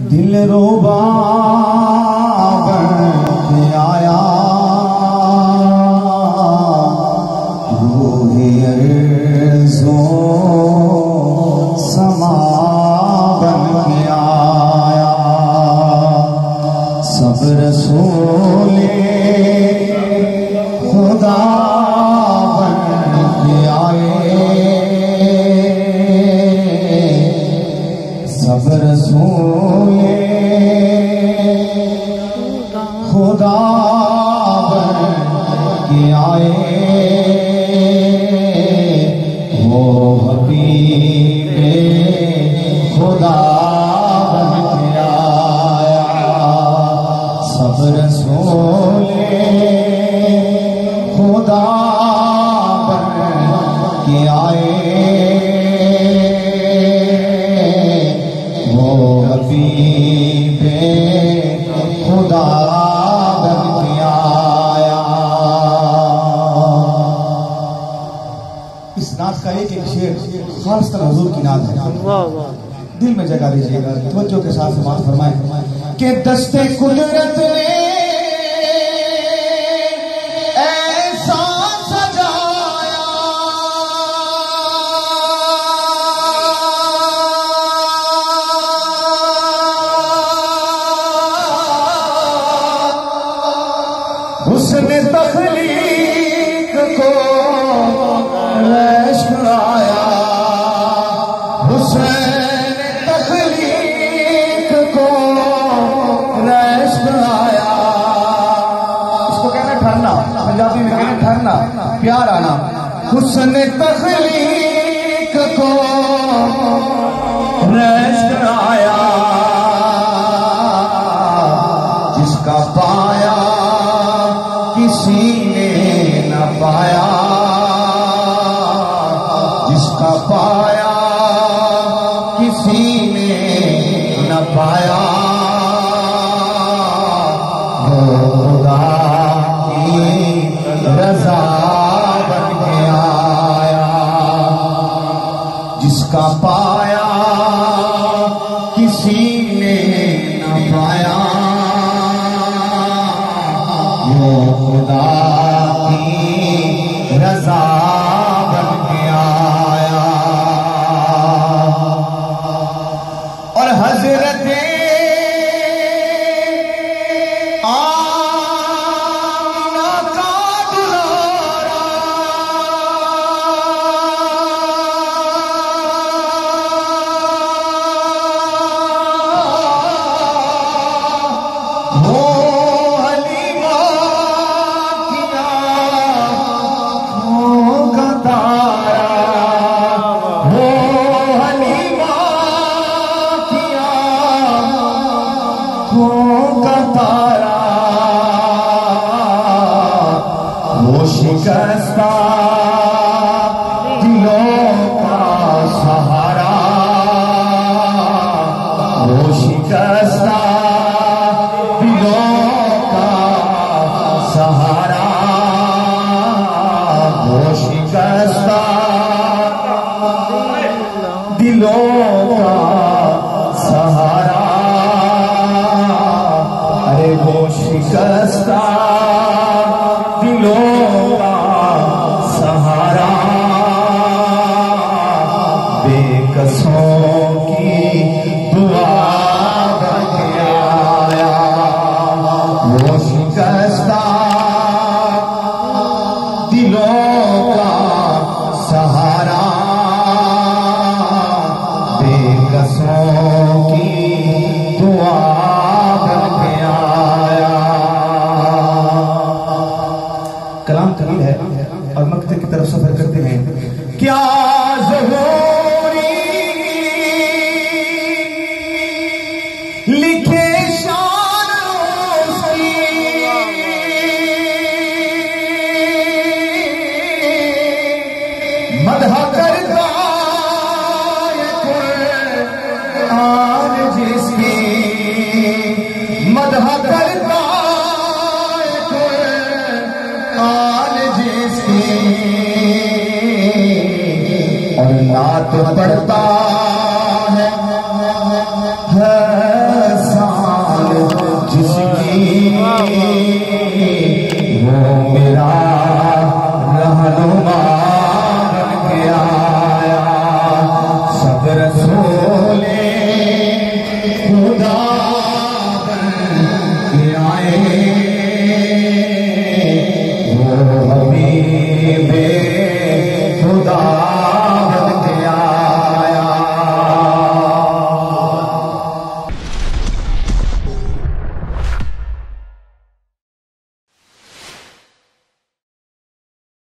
दिलरुबा बन के आया, रूहे अर्ज़ो समा बन के आया। सब रसूले खुदा बन के आए, सब रसूले खुदा बन के आए। वो हबीबे खुदा बन के आया। सब रसूले खुदा बन के आए। वो हबीबे खुदा बन के आया। इस नात का एक एक शेर खासकर हुजूर की नात है, दिल में जगह दीजिएगा, तवज्जो के साथ समाअत फरमाएं कि दस्ते कुदरत ने ऐसा सजाया, उसने तख्लीक को रैश बनाया। उसने तख्लीक को रैश बनाया। इसको कहना ठहरना, पंजाबी में कहना ठहरना, प्यार आना। उसने तख्लीक को रैश बनाया, जिसका पाया किसी ने न पाया, जिसका पाया किसी ने न पाया। वो खुदा की रज़ा बन के आया, जिसका पाया किसी ने न पाया। वो खुदा की रज़ा बन के आया। और हज़रत आमिना का दुलारा, वो हलीमा का तारा, वो शिकस्ता दिलों का सहारा, वो शिकस्ता दिलों का सहारा, वो शिकस्ता दिलों का सहारा। अरे वो शिकस्ता दिलों का सहारा, बेकसों की दुआ बन के आया। वो शिकस्ता दिलों का सहारा, बेकसों